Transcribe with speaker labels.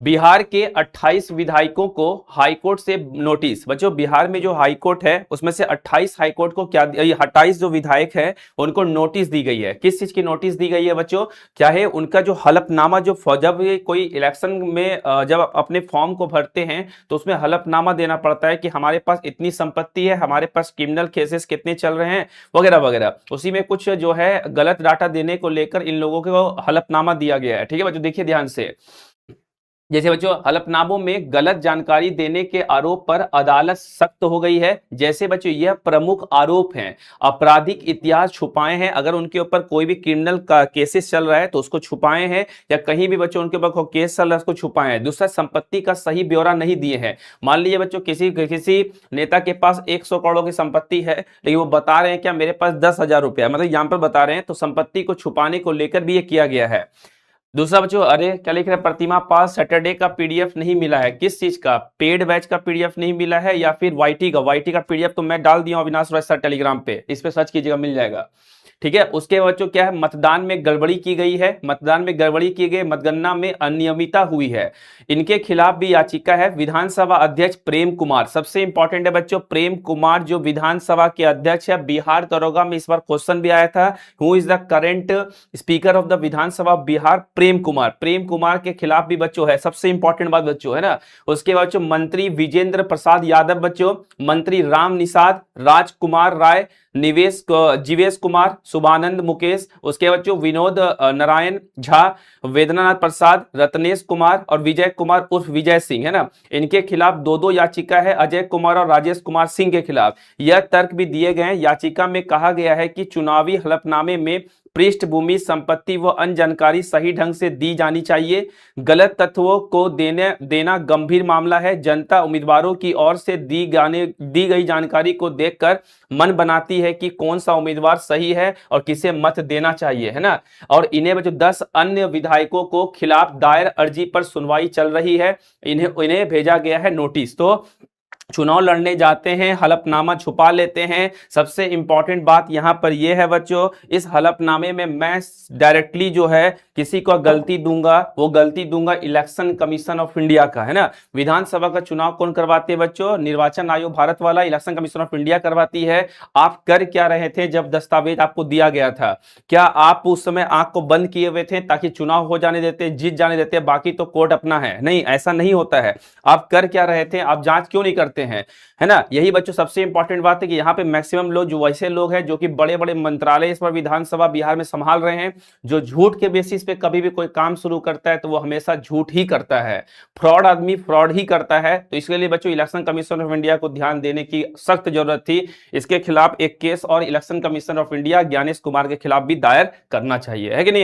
Speaker 1: बिहार के 28 विधायकों को हाईकोर्ट से नोटिस। बच्चों बिहार में जो हाईकोर्ट है उसमें से 28 हाईकोर्ट को क्या, 28 जो विधायक हैं उनको नोटिस दी गई है। किस चीज की नोटिस दी गई है बच्चों? क्या है उनका जो हलफनामा, जो जब कोई इलेक्शन में जब अपने फॉर्म को भरते हैं तो उसमें हलफनामा देना पड़ता है कि हमारे पास इतनी संपत्ति है, हमारे पास क्रिमिनल केसेस कितने चल रहे हैं वगैरह वगैरह। उसी में कुछ जो है गलत डाटा देने को लेकर इन लोगों को हलफनामा दिया गया है। ठीक है बच्चों, देखिए ध्यान से। जैसे बच्चों हलफनामों में गलत जानकारी देने के आरोप पर अदालत सख्त हो गई है। जैसे बच्चों यह प्रमुख आरोप हैं, आपराधिक इतिहास छुपाए हैं, अगर उनके ऊपर कोई भी क्रिमिनल का केसेस चल रहा है तो उसको छुपाए हैं, या कहीं भी बच्चों उनके ऊपर कोई केस चल रहा है उसको छुपाए हैं। दूसरा, संपत्ति का सही ब्यौरा नहीं दिए हैं। मान लीजिए बच्चों किसी नेता के पास 100 करोड़ की संपत्ति है, लेकिन वो बता रहे हैं क्या मेरे पास 10,000 रुपया, मतलब यहाँ पर बता रहे हैं, तो संपत्ति को छुपाने को लेकर भी ये किया गया है। दूसरा बच्चों, अरे क्या लिख रहे हैं, प्रतिमा पास सैटरडे का पीडीएफ नहीं मिला है। किस चीज का? पेड बैच का पीडीएफ नहीं मिला है या फिर वाईटी का पीडीएफ तो मैं डाल दिया हूं अविनाश रॉय सर टेलीग्राम पे, इस पे सर्च कीजिएगा मिल जाएगा। ठीक है। उसके बच्चों क्या है, मतदान में गड़बड़ी की गई है, मतदान में गड़बड़ी की गई, मतगणना में अनियमितता हुई है, इनके खिलाफ भी याचिका है। विधानसभा अध्यक्ष प्रेम कुमार, सबसे इंपॉर्टेंट है बच्चों, प्रेम कुमार जो विधानसभा के अध्यक्ष है। बिहार दरोगा में इस बार क्वेश्चन भी आया था, who is the current speaker of the Vidhan Sabha Bihar? Prem Kumar. Prem Kumar के खिलाफ भी बच्चों है, सबसे इंपॉर्टेंट बात बच्चों है ना। उसके बाद बच्चों मंत्री विजेंद्र प्रसाद यादव, बच्चों मंत्री राम निषाद, राजकुमार राय, जीवेश कुमार, शुभानंद मुकेश, उसके बच्चों विनोद नारायण झा, वेदनानाथ प्रसाद, रत्नेश कुमार और विजय कुमार उर्फ विजय सिंह, है ना। इनके खिलाफ दो दो याचिका है, अजय कुमार और राजेश कुमार सिंह के खिलाफ। यह तर्क भी दिए गए हैं। याचिका में कहा गया है कि चुनावी हलफनामे में पृष्ठभूमि, संपत्ति व अन्य जानकारी सही ढंग से दी जानी चाहिए। गलत तथ्यों को देना गंभीर मामला है। जनता उम्मीदवारों की ओर से दी गई जानकारी को देखकर मन बनाती है कि कौन सा उम्मीदवार सही है और किसे मत देना चाहिए, है ना। और इन्हें जो 10 अन्य विधायकों को खिलाफ दायर अर्जी पर सुनवाई चल रही है, इन्हें भेजा गया है नोटिस। तो चुनाव लड़ने जाते हैं, हलफनामा छुपा लेते हैं। सबसे इंपॉर्टेंट बात यहां पर यह है बच्चों, इस हलफनामे में मैं डायरेक्टली जो है किसी को गलती दूंगा, वो गलती दूंगा इलेक्शन कमीशन ऑफ इंडिया का, है ना। विधानसभा का चुनाव कौन करवाते हैं बच्चों? निर्वाचन आयोग भारत वाला, इलेक्शन कमीशन ऑफ इंडिया करवाती है। आप कर क्या रहे थे जब दस्तावेज आपको दिया गया था? क्या आप उस समय आंख को बंद किए हुए थे ताकि चुनाव हो जाने देते, जीत जाने देते, बाकी तो कोर्ट अपना है? नहीं, ऐसा नहीं होता है। आप कर क्या रहे थे? आप जांच क्यों नहीं करते हैं, है ना। यही बच्चों सबसे इंपॉर्टेंट बात है कि यहाँ पे मैक्सिमम लोग जो वैसे लोग हैं जो कि बड़े बड़े मंत्रालय इस बार विधानसभा बिहार में संभाल रहे हैं, जो झूठ के बेसिस पे कभी भी कोई काम शुरू करता है तो वो हमेशा झूठ ही करता है। फ्रॉड आदमी फ्रॉड ही करता है। तो इसके लिए बच्चों इलेक्शन कमीशन ऑफ इंडिया को ध्यान देने की सख्त जरूरत थी। इसके खिलाफ एक केस और election commission of India Gyanesh Kumar के खिलाफ भी दायर करना चाहिए, है कि नहीं।